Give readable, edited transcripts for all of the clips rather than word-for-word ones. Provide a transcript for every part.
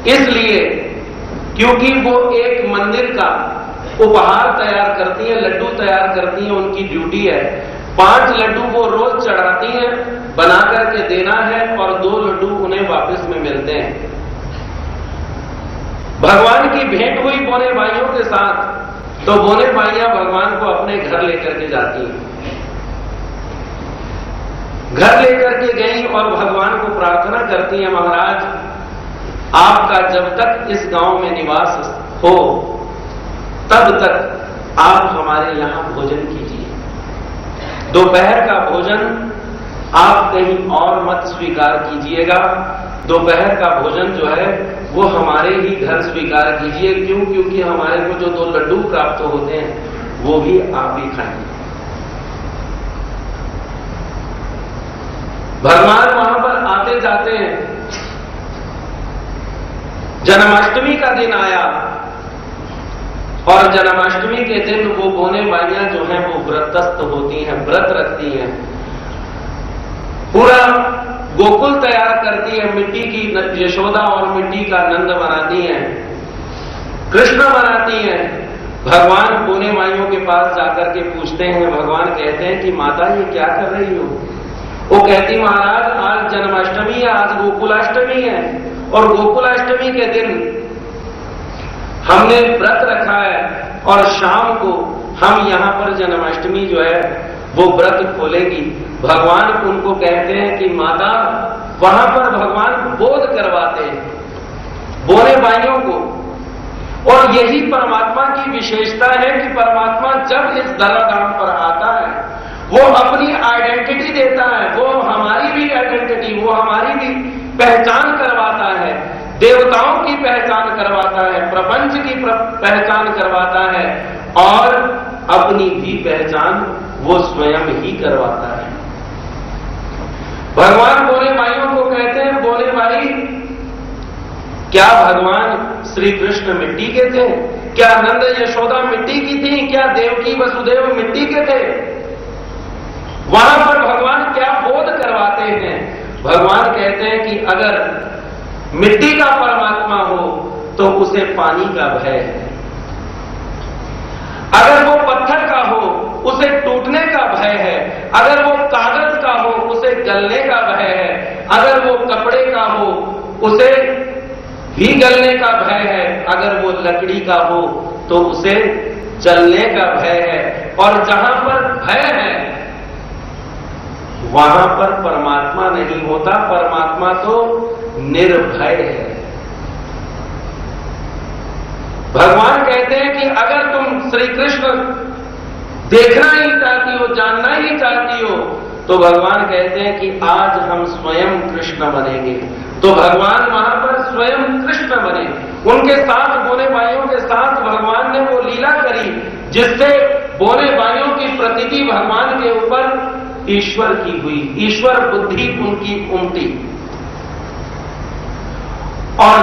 इसलिए क्योंकि वो एक मंदिर का उपहार तैयार करती हैं, लड्डू तैयार करती हैं, उनकी ड्यूटी है। 5 लड्डू वो रोज चढ़ाती हैं, बना करके देना है, और 2 लड्डू उन्हें वापस में मिलते हैं। भगवान की भेंट हुई बोने भाइयों के साथ, तो बोने भाइयां भगवान को अपने घर लेकर के जाती हैं। घर लेकर के गई और भगवान को प्रार्थना करती हैं, महाराज आपका जब तक इस गांव में निवास हो तब तक आप हमारे यहां भोजन कीजिए। दोपहर का भोजन आप कहीं और मत स्वीकार कीजिएगा, दोपहर का भोजन जो है वो हमारे ही घर स्वीकार कीजिए। क्यों? क्योंकि हमारे को जो 2 लड्डू प्राप्त होते हैं वो भी आप ही खाएंगे। भगवान वहां पर आते जाते हैं। जन्माष्टमी का दिन आया और जन्माष्टमी के दिन वो बोने वालियां जो हैं वो व्रतस्थ होती हैं, व्रत रखती हैं। पूरा गोकुल तैयार करती है, मिट्टी की यशोदा और मिट्टी का नंद बनाती हैं, कृष्ण बनाती हैं। भगवान बोने वालियों के पास जाकर के पूछते हैं, भगवान कहते हैं कि माता ये क्या कर रही हो? वो कहती महाराज आज जन्माष्टमी है, आज गोकुलाष्टमी है, और गोकुलाष्टमी के दिन हमने व्रत रखा है और शाम को हम यहां पर जन्माष्टमी जो है वो व्रत खोलेगी। भगवान उनको कहते हैं कि माता वहां पर भगवान बोध करवाते हैं बोने भाइयों को। और यही परमात्मा की विशेषता है कि परमात्मा जब इस धराधाम पर आता है वो अपनी आइडेंटिटी देता है, वो हमारी भी आइडेंटिटी, वो हमारी भी पहचान करवाता है, देवताओं की पहचान करवाता है, प्रपंच की पहचान करवाता है, और अपनी भी पहचान वो स्वयं ही करवाता है। भगवान बोने भाइयों को कहते हैं, बोने भाई क्या भगवान श्री कृष्ण मिट्टी के थे? क्या नंद यशोदा मिट्टी की थी? क्या देवकी वसुदेव मिट्टी के थे? वहां पर भगवान क्या बोध करवाते हैं? भगवान कहते हैं कि अगर मिट्टी का परमात्मा हो तो उसे पानी का भय है, अगर वो पत्थर का हो उसे टूटने का भय है, अगर वो कागज का हो उसे गलने का भय है, अगर वो कपड़े का हो उसे भी गलने का भय है, अगर वो लकड़ी का हो तो उसे जलने का भय है। और जहां पर भय है वहां पर परमात्मा नहीं होता, परमात्मा तो निर्भय है। भगवान कहते हैं कि अगर तुम श्री कृष्ण देखना ही चाहती हो, जानना ही चाहती हो, तो भगवान कहते हैं कि आज हम स्वयं कृष्ण बनेंगे। तो भगवान वहां पर स्वयं कृष्ण बने, उनके साथ बोने भाइयों के साथ भगवान ने वो लीला करी जिससे बोने भाइयों की प्रतीति भगवान के ऊपर ईश्वर की हुई, ईश्वर बुद्धि उनकी उमटी। और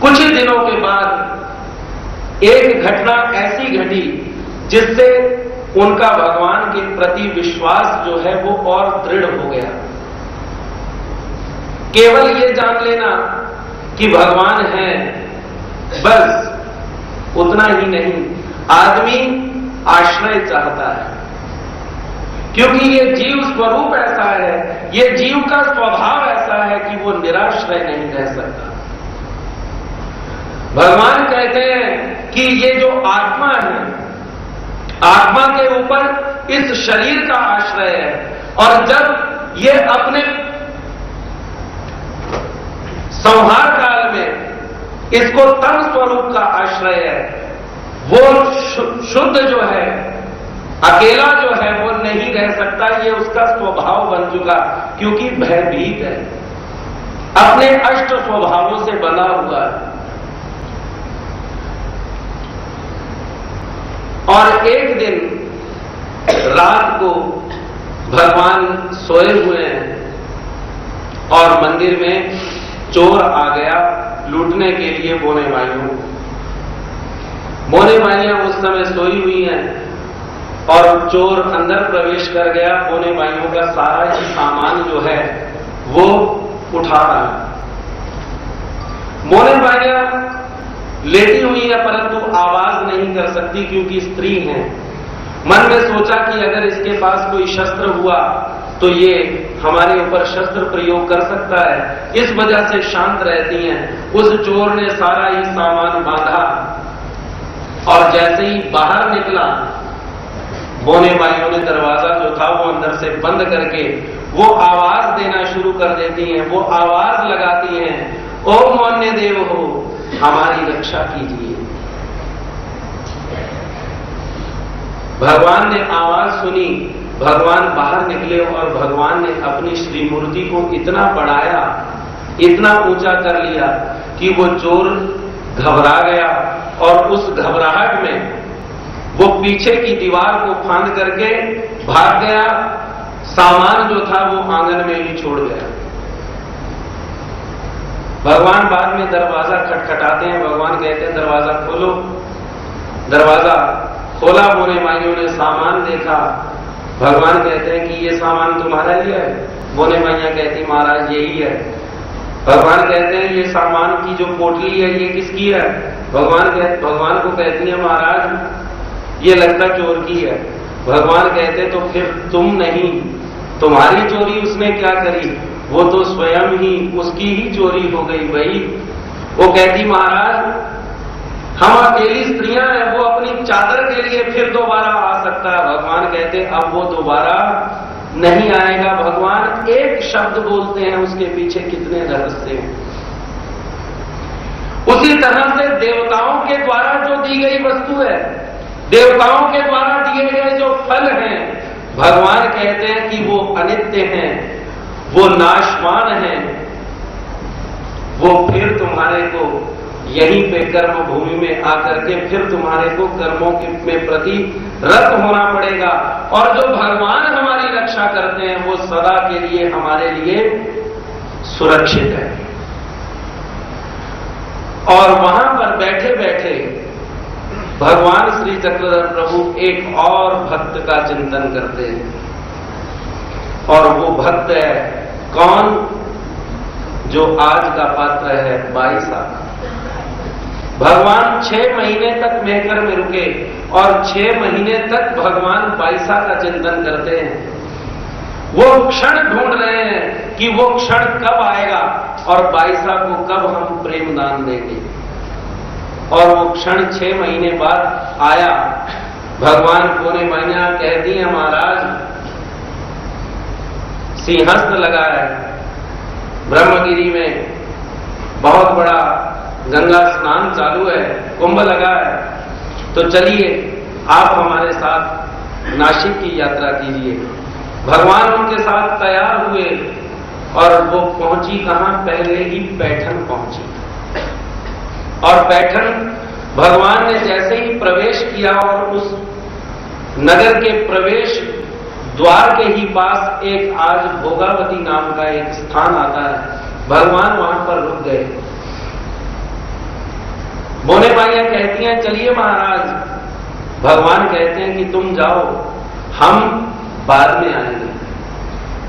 कुछ ही दिनों के बाद एक घटना ऐसी घटी जिससे उनका भगवान के प्रति विश्वास जो है वो और दृढ़ हो गया। केवल ये जान लेना कि भगवान है बस उतना ही नहीं, आदमी आश्रय चाहता है, क्योंकि ये जीव स्वरूप ऐसा है, ये जीव का स्वभाव ऐसा है कि वो निराश्रय नहीं रह सकता। भगवान कहते हैं कि ये जो आत्मा है, आत्मा के ऊपर इस शरीर का आश्रय है, और जब ये अपने संहार काल में इसको तम स्वरूप का आश्रय है, वो शुद्ध जो है, अकेला जो है वो नहीं रह सकता, ये उसका स्वभाव बन चुका, क्योंकि भयभीत है, अपने अष्ट स्वभावों से बना हुआ है। और एक दिन रात को भगवान सोए हुए हैं और मंदिर में चोर आ गया लूटने के लिए बोने वालियों। बोने वालियां उस समय सोई हुई हैं और चोर अंदर प्रवेश कर गया, बोने वालियों का सारा ही सामान जो है वो उठा रहा है। बोने लेटी हुई है परंतु आवाज नहीं कर सकती क्योंकि स्त्री है। मन में सोचा कि अगर इसके पास कोई शस्त्र हुआ तो ये हमारे ऊपर शस्त्र प्रयोग कर सकता है, इस वजह से शांत रहती हैं। उस चोर ने सारा ही सामान बांधा और जैसे ही बाहर निकला, बोने माइयों ने दरवाजा जो था वो अंदर से बंद करके वो आवाज देना शुरू कर देती हैं। वो आवाज लगाती हैं, ओम मौन्य देव हो, हमारी रक्षा कीजिए। भगवान ने आवाज सुनी, भगवान बाहर निकले और भगवान ने अपनी श्रीमूर्ति को इतना बढ़ाया, इतना ऊंचा कर लिया कि वो चोर घबरा गया और उस घबराहट में वो पीछे की दीवार को फांद करके भाग गया। सामान जो था वो आंगन में ही छोड़ गया। भगवान बाद में दरवाजा खटखटाते हैं। भगवान कहते हैं दरवाजा खोलो। दरवाजा खोला, बोने माइयों ने सामान देखा। भगवान कहते हैं कि ये सामान तुम्हारा ही है। बोने माइया कहती महाराज यही है। भगवान कहते हैं ये सामान की जो पोटली है ये किसकी है? भगवान को कहती है महाराज ये लगता चोर की है। भगवान कहते तो फिर तुम नहीं, तुम्हारी चोरी उसने क्या करी? वो तो स्वयं ही उसकी ही चोरी हो गई भाई। वो कहती महाराज हम अकेली स्त्रियां हैं, वो अपनी चादर के लिए फिर दोबारा आ सकता है। भगवान कहते अब वो दोबारा नहीं आएगा। भगवान एक शब्द बोलते हैं, उसके पीछे कितने रहस्य हैं। उसी तरह से देवताओं के द्वारा जो दी गई वस्तु है, देवताओं के द्वारा दिए गए जो फल हैं, भगवान कहते हैं कि वो अनित्य हैं, वो नाशवान हैं। वो फिर तुम्हारे को यहीं पे कर्म भूमि में आकर के फिर तुम्हारे को कर्मों में प्रति रत होना पड़ेगा। और जो भगवान हमारी रक्षा करते हैं वो सदा के लिए हमारे लिए सुरक्षित है। और वहां पर बैठे बैठे भगवान श्री चक्रधर प्रभु एक और भक्त का चिंतन करते हैं। और वो भक्त है कौन? जो आज का पात्र है बाईसा। भगवान 6 महीने तक मेहकर में रुके और 6 महीने तक भगवान बाईसा का चिंतन करते हैं। वो क्षण ढूंढ रहे हैं कि वो क्षण कब आएगा और बाईसा को कब हम प्रेम दान देंगे। और वो क्षण 6 महीने बाद आया। भगवान बोने माइया कहती है महाराज सिंहस्थ लगा है ब्रह्मगिरी में, बहुत बड़ा गंगा स्नान चालू है, कुंभ लगा है, तो चलिए आप हमारे साथ नासिक की यात्रा कीजिए। भगवान उनके साथ तैयार हुए और वो पहुंची कहां? पहले ही पैठन पहुंची। और पैठन भगवान ने जैसे ही प्रवेश किया और उस नगर के प्रवेश द्वार के ही पास एक आज भोगावती नाम का एक स्थान आता है, भगवान वहां पर रुक गए। बोने माइया कहती हैं चलिए महाराज। भगवान कहते हैं कि तुम जाओ, हम बाद में आएंगे।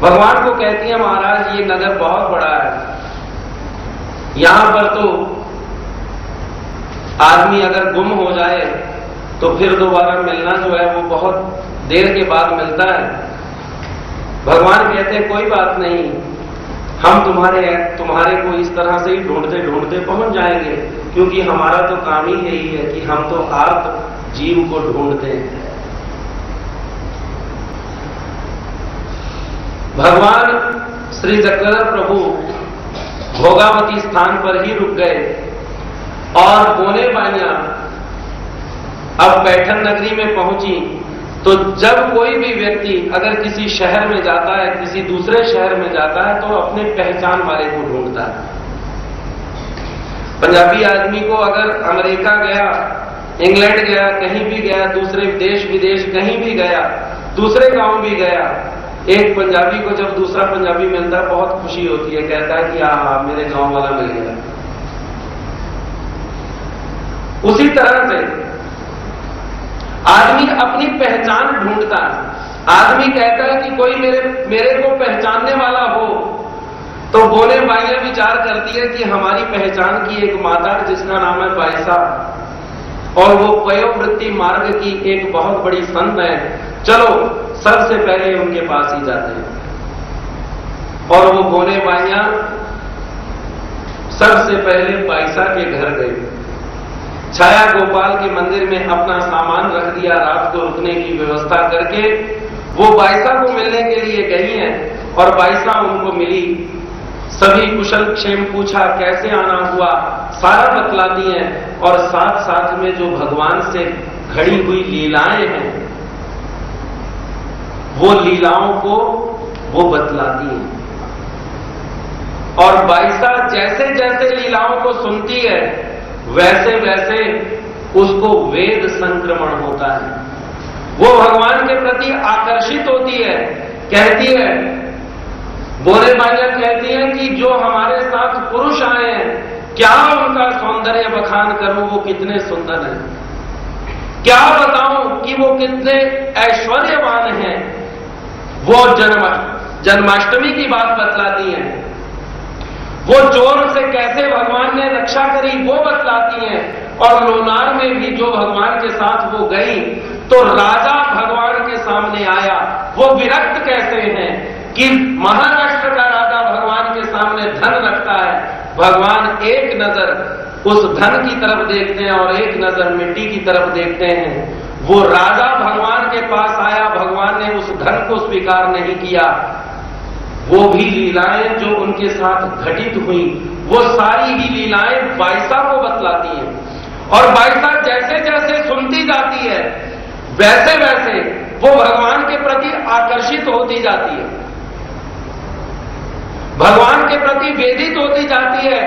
भगवान को कहती है महाराज ये नगर बहुत बड़ा है, यहां पर तो आदमी अगर गुम हो जाए तो फिर दोबारा मिलना जो है वो बहुत देर के बाद मिलता है। भगवान कहते हैं कोई बात नहीं, हम तुम्हारे को इस तरह से ही ढूंढते ढूंढते पहुंच जाएंगे, क्योंकि हमारा तो काम ही यही है कि हम तो आर्त जीव को ढूंढते हैं। भगवान श्री चक्रधर प्रभु भोगावती स्थान पर ही रुक गए और बोने माइया अब पैठन नगरी में पहुंची। तो जब कोई भी व्यक्ति अगर किसी शहर में जाता है, किसी दूसरे शहर में जाता है, तो अपने पहचान वाले को ढूंढता है। पंजाबी आदमी को अगर अमेरिका गया, इंग्लैंड गया, कहीं भी गया, दूसरे देश विदेश कहीं भी गया, दूसरे गांव भी गया, एक पंजाबी को जब दूसरा पंजाबी मिलता है बहुत खुशी होती है, कहता है कि हाँ मेरे गांव वाला मिल गया। उसी तरह से आदमी अपनी पहचान ढूंढता है। आदमी कहता है कि कोई मेरे को पहचानने वाला हो, तो बोने बाइयां विचार करती है कि हमारी पहचान की एक माता जिसका नाम है बाईसा, और वो पयोवृत्ति मार्ग की एक बहुत बड़ी संत है, चलो सबसे पहले उनके पास ही जाते हैं। और वो बोने बाइयां सबसे पहले बाईसा के घर गए। छाया गोपाल के मंदिर में अपना सामान रख दिया, रात को रुकने की व्यवस्था करके वो बाईसा को मिलने के लिए गई हैं और बाईसा उनको मिली। सभी कुशल क्षेम पूछा, कैसे आना हुआ, सारा बतलाती हैं और साथ साथ में जो भगवान से घड़ी हुई लीलाएं हैं वो लीलाओं को वो बतलाती हैं। और बाईसा जैसे जैसे लीलाओं को सुनती है वैसे वैसे उसको वेद संक्रमण होता है, वो भगवान के प्रति आकर्षित होती है। कहती है, बोले बाइयां कहती हैं कि जो हमारे साथ पुरुष आए हैं, क्या उनका सौंदर्य बखान करूं, वो कितने सुंदर हैं, क्या बताऊं कि वो कितने ऐश्वर्यवान हैं। वो जन्माष्टमी की बात बतलाती हैं, वो चोर से कैसे भगवान ने रक्षा करी वो बतलाती हैं। और लोनार में भी जो भगवान के साथ वो गई तो राजा भगवान के सामने आया, वो विरक्त कैसे हैं कि महाराष्ट्र का राजा भगवान के सामने धन रखता है, भगवान एक नजर उस धन की तरफ देखते हैं और एक नजर मिट्टी की तरफ देखते हैं। वो राजा भगवान के पास आया, भगवान ने उस धन को स्वीकार नहीं किया। वो भी लीलाएं जो उनके साथ घटित हुई वो सारी ही लीलाएं बाईसा को बतलाती हैं। और बाईसा जैसे जैसे सुनती जाती है वैसे वैसे वो भगवान के प्रति आकर्षित होती जाती है, भगवान के प्रति वेदित होती जाती है।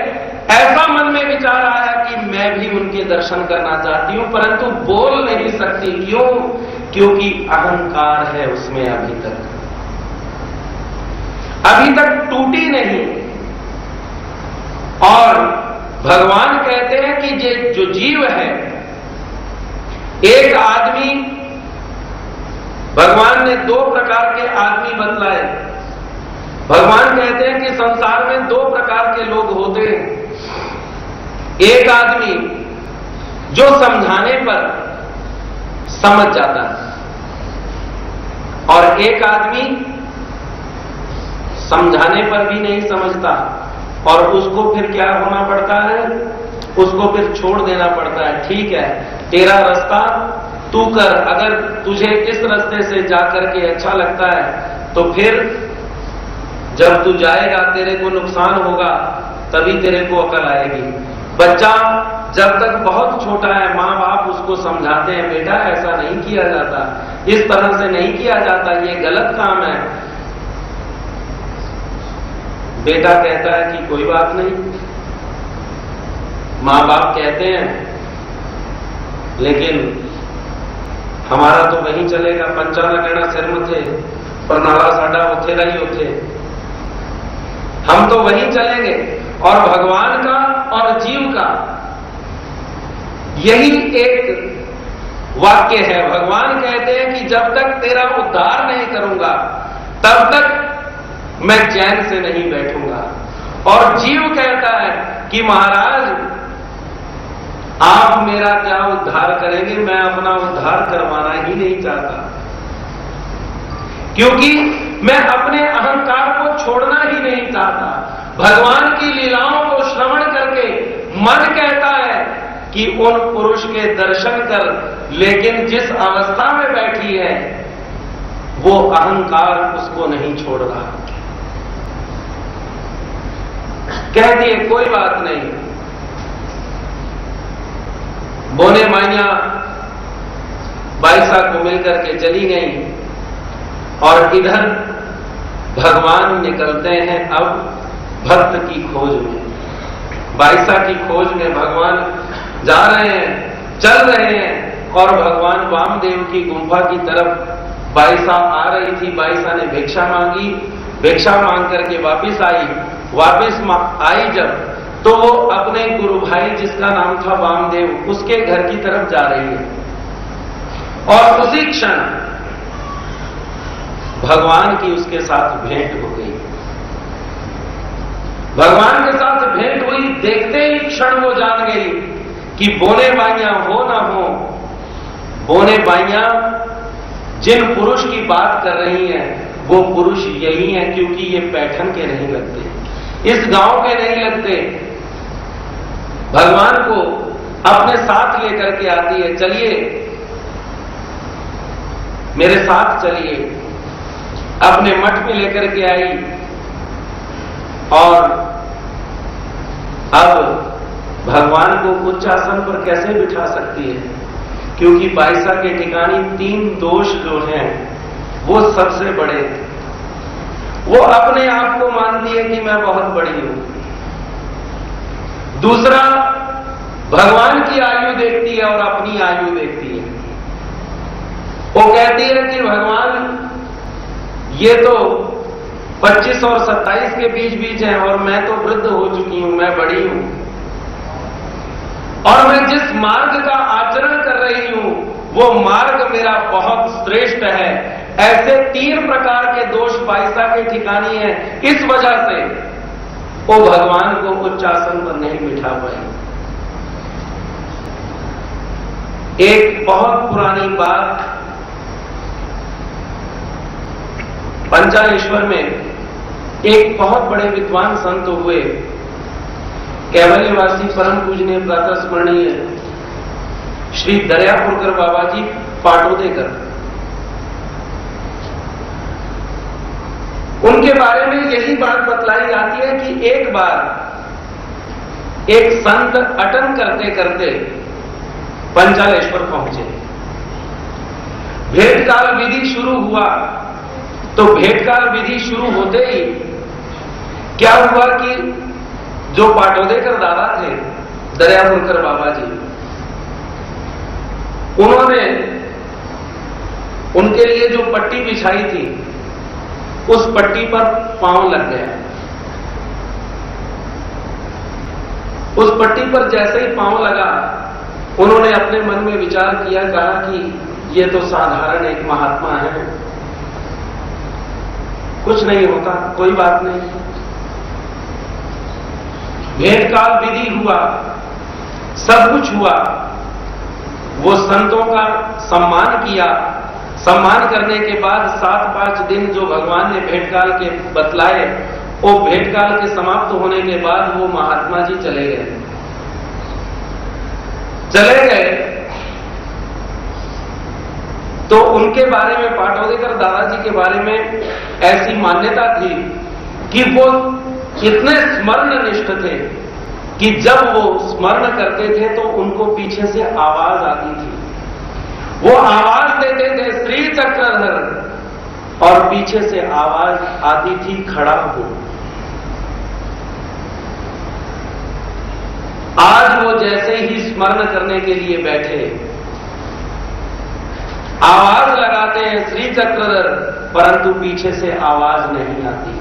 ऐसा मन में विचार आया कि मैं भी उनके दर्शन करना चाहती हूं, परंतु बोल नहीं सकती। क्यों? क्योंकि अहंकार है उसमें अभी तक टूटी नहीं। और भगवान कहते हैं कि जो जीव है, एक आदमी, भगवान ने दो प्रकार के आदमी बतलाए। भगवान कहते हैं कि संसार में दो प्रकार के लोग होते हैं। एक आदमी जो समझाने पर समझ जाता है और एक आदमी समझाने पर भी नहीं समझता और उसको फिर क्या होना पड़ता है, उसको फिर छोड़ देना पड़ता है। ठीक है, तेरा रास्ता तू कर, अगर तुझे इस रास्ते से जाकर के अच्छा लगता है तो फिर जब तू जाएगा तेरे को नुकसान होगा, तभी तेरे को अकल आएगी। बच्चा जब तक बहुत छोटा है मां बाप उसको समझाते हैं, बेटा ऐसा नहीं किया जाता, इस तरह से नहीं किया जाता, ये गलत काम है। बेटा कहता है कि कोई बात नहीं, मां बाप कहते हैं लेकिन हमारा तो वहीं चलेगा, पंचा लगना सिर मथे प्रणाला साडा उथे रही उथे, हम तो वहीं चलेंगे। और भगवान का और जीव का यही एक वाक्य है। भगवान कहते हैं कि जब तक तेरा उद्धार नहीं करूंगा तब तक मैं चैन से नहीं बैठूंगा। और जीव कहता है कि महाराज आप मेरा क्या उद्धार करेंगे, मैं अपना उद्धार करवाना ही नहीं चाहता, क्योंकि मैं अपने अहंकार को छोड़ना ही नहीं चाहता। भगवान की लीलाओं को श्रवण करके मन कहता है कि उन पुरुष के दर्शन कर, लेकिन जिस अवस्था में बैठी है वो अहंकार उसको नहीं छोड़ रहा। कहती है कोई बात नहीं। बोने माइया बाईसा को मिलकर के चली गई और इधर भगवान निकलते हैं अब भक्त की खोज में। बाईसा की खोज में भगवान जा रहे हैं, चल रहे हैं और भगवान वामदेव की गुफा की तरफ बाईसा आ रही थी। बाईसा ने भिक्षा मांगी, भिक्षा मांग करके वापिस आई। वापिस आई जब तो वो अपने गुरु भाई जिसका नाम था वामदेव उसके घर की तरफ जा रही है और उसी क्षण भगवान की उसके साथ भेंट हो गई। भगवान के साथ भेंट हुई, देखते ही क्षण वो जान गई कि बोने बाइयां हो ना हो, बोने बाइयां जिन पुरुष की बात कर रही हैं वो पुरुष यही हैं, क्योंकि ये पैठन के नहीं लगते, इस गांव के नहीं लगते। भगवान को अपने साथ लेकर के आती है, चलिए मेरे साथ चलिए, अपने मठ में लेकर के आई। और अब भगवान को उच्च आसन पर कैसे बिठा सकती है, क्योंकि बाईसा के ठिकानी 3 दोष जो हैं वो सबसे बड़े हैं। वो अपने आप को मानती है कि मैं बहुत बड़ी हूं। दूसरा, भगवान की आयु देखती है और अपनी आयु देखती है। वो कहती है कि भगवान ये तो 25 और 27 के बीच है और मैं तो वृद्ध हो चुकी हूं, मैं बड़ी हूं, और मैं जिस मार्ग का आचरण कर रही हूं वो मार्ग मेरा बहुत श्रेष्ठ है। ऐसे 3 प्रकार के दोष बाईसा के ठिकानी है। इस वजह से वो भगवान को उच्च आसन पर नहीं बिठा पाई। एक बहुत पुरानी बात, पंचालेश्वर में एक बहुत बड़े विद्वान संत हुए, कैवल्यवासी परम पूजनीय प्रातः स्मरणीय श्री दरियापुरकर बाबा जी पाटोदेकर। उनके बारे में यही बात बतलाई जाती है कि एक बार एक संत अटन करते करते पंचालेश्वर पहुंचे। भेंटकाल विधि शुरू हुआ, तो भेंटकाल विधि शुरू होते ही क्या हुआ कि जो पाटोदेकर दादा थे, दरियापुरकर बाबा जी, उन्होंने उनके लिए जो पट्टी बिछाई थी उस पट्टी पर पांव लग गया। उस पट्टी पर जैसे ही पांव लगा, उन्होंने अपने मन में विचार किया, कहा कि ये तो साधारण एक महात्मा है, कुछ नहीं होता, कोई बात नहीं। भेंटकाल विधि हुआ, सब कुछ हुआ। वो संतों का सम्मान किया। सम्मान करने के बाद 7-5 दिन जो भगवान ने भेंटकाल के बतलाए, वो भेंटकाल के समाप्त होने के बाद वो महात्मा जी चले गए। तो उनके बारे में, पाटोदेकर दादाजी के बारे में ऐसी मान्यता थी कि वो इतने स्मरणनिष्ठ थे कि जब वो स्मरण करते थे तो उनको पीछे से आवाज आती थी। वो आवाज देते थे, श्री चक्रधर, और पीछे से आवाज आती थी, खड़ा हो। आज वो जैसे ही स्मरण करने के लिए बैठे, आवाज लगाते हैं श्री चक्रधर, परंतु पीछे से आवाज नहीं आती।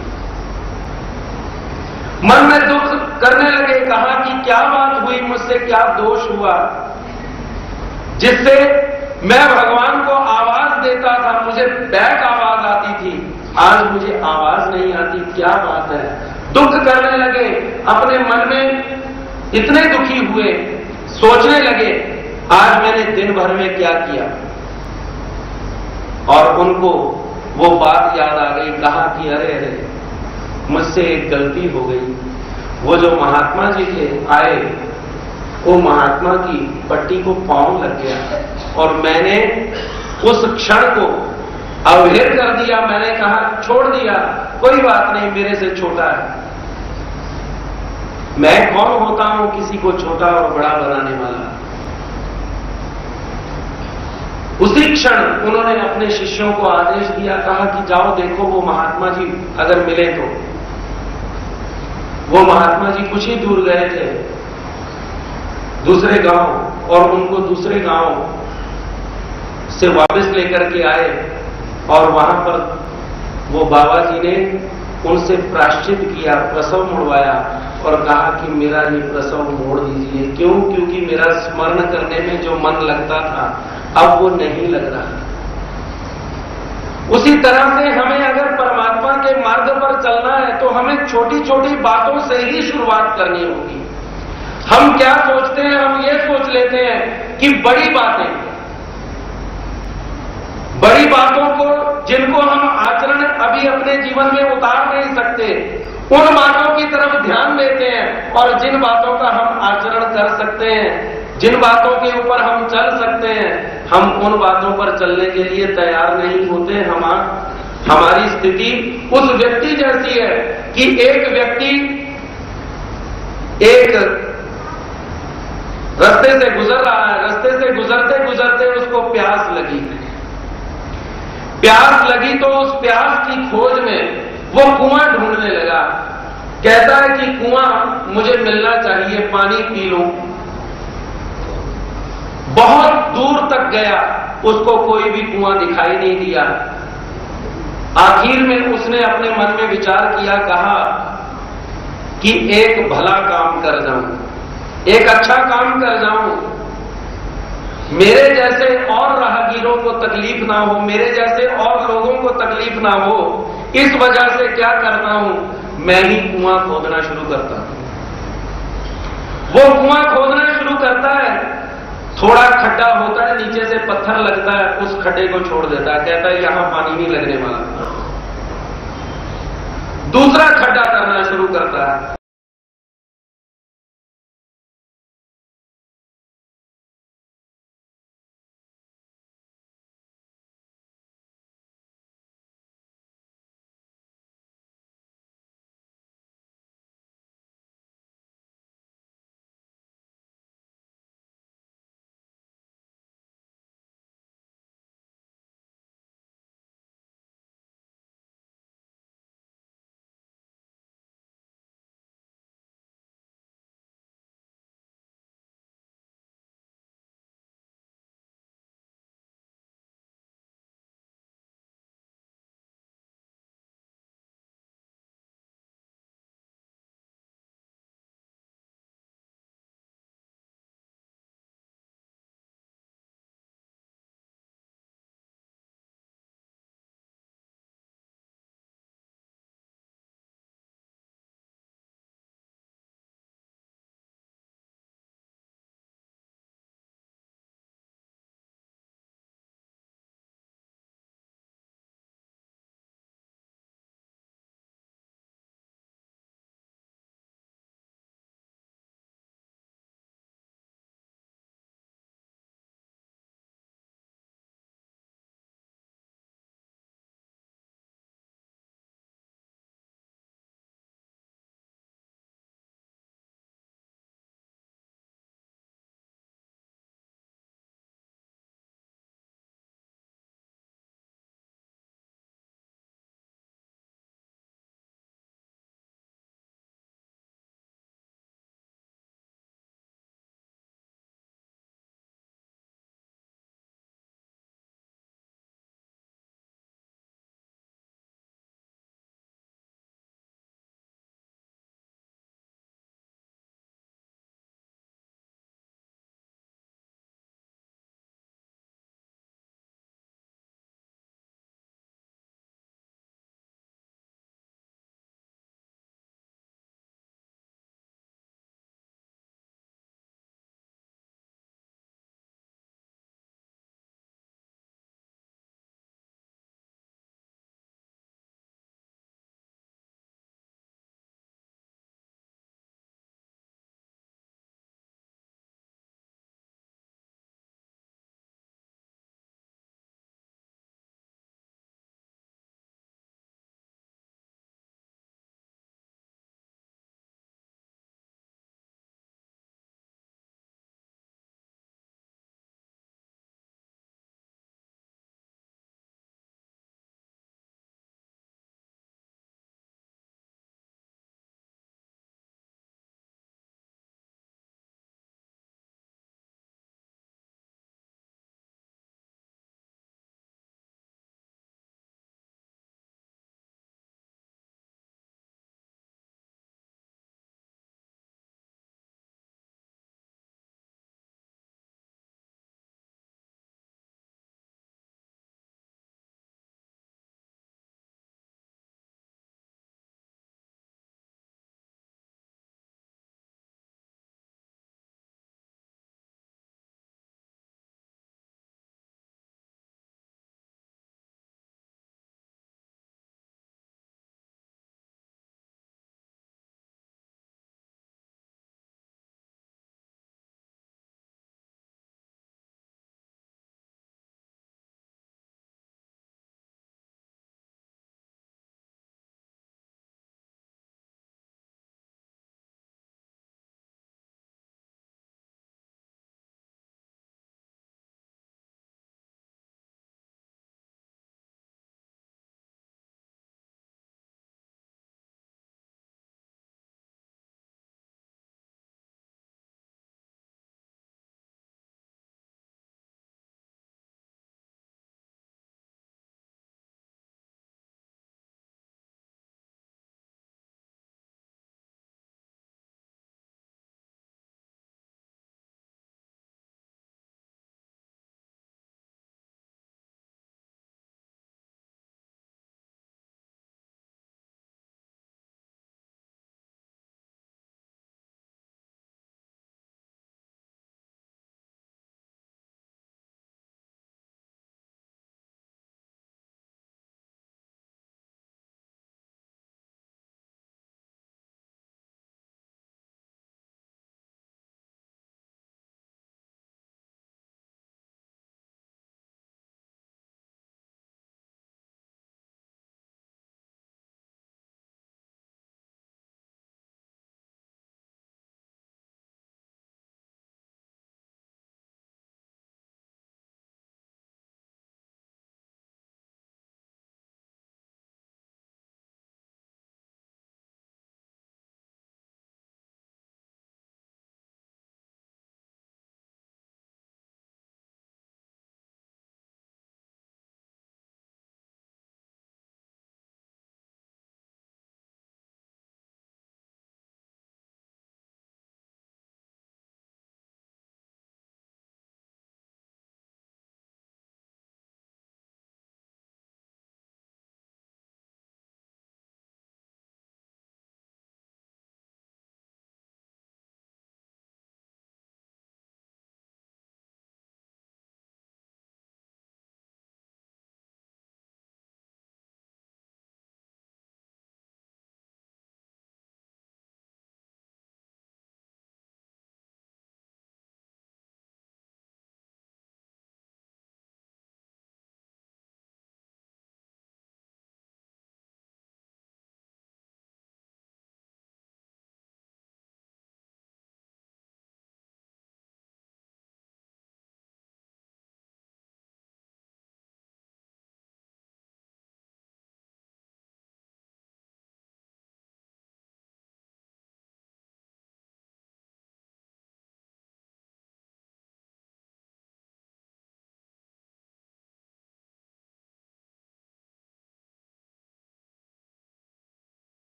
मन में दुख करने लगे, कहा कि क्या बात हुई, मुझसे क्या दोष हुआ जिससे मैं भगवान को आवाज देता था, मुझे बैक आवाज आती थी, आज मुझे आवाज नहीं आती, क्या बात है। दुख करने लगे, अपने मन में इतने दुखी हुए, सोचने लगे आज मैंने दिन भर में क्या किया। और उनको वो बात याद आ गई, कहा कि अरे अरे मुझसे एक गलती हो गई। वो जो महात्मा जी थे आए, वो महात्मा की पट्टी को पांव लग गया और मैंने उस क्षण को अवहेल कर दिया। मैंने कहा, छोड़ दिया, कोई बात नहीं, मेरे से छोटा है। मैं कौन होता हूं किसी को छोटा और बड़ा बनाने वाला। उसी क्षण उन्होंने अपने शिष्यों को आदेश दिया, कहा कि जाओ देखो वो महात्मा जी अगर मिले तो। वो महात्मा जी कुछ ही दूर गए थे दूसरे गांव, और उनको दूसरे गांव से वापस लेकर के आए और वहां पर वो बाबा जी ने उनसे प्रायश्चित किया, प्रसव मुड़वाया और कहा कि मेरा ये प्रसव मोड़ दीजिए। क्यों? क्योंकि मेरा स्मरण करने में जो मन लगता था अब वो नहीं लग रहा। उसी तरह से हमें अगर परमात्मा के मार्ग पर चलना है तो हमें छोटी छोटी बातों से ही शुरुआत करनी होगी। हम क्या सोचते हैं, हम ये सोच लेते हैं कि बड़ी बातों को जिनको हम आचरण अभी अपने जीवन में उतार नहीं सकते, उन बातों की तरफ ध्यान देते हैं, और जिन बातों का हम आचरण कर सकते हैं, जिन बातों के ऊपर हम चल सकते हैं, हम उन बातों पर चलने के लिए तैयार नहीं होते। हमारी स्थिति उस व्यक्ति जैसी है कि एक व्यक्ति एक रास्ते से गुजर रहा है, रास्ते से गुजरते गुजरते उसको प्यास लगी तो उस प्यास की खोज में वो कुआं ढूंढने लगा। कहता है कि कुआं मुझे मिलना चाहिए, पानी पी लूं। बहुत दूर तक गया, उसको कोई भी कुआं दिखाई नहीं दिया। आखिर में उसने अपने मन में विचार किया, कहा कि एक भला काम कर जाऊं, एक अच्छा काम कर जाऊं, मेरे जैसे और राहगीरों को तकलीफ ना हो, मेरे जैसे और लोगों को तकलीफ ना हो, इस वजह से क्या करता हूं, मैं ही कुआं खोदना शुरू करता हूं। वो कुआं खोदना शुरू करता है, थोड़ा खड्डा होता है, नीचे से पत्थर लगता है, उस खड्डे को छोड़ देता है, कहता है यहां पानी नहीं लगने वाला। दूसरा खड्डा करना शुरू करता है,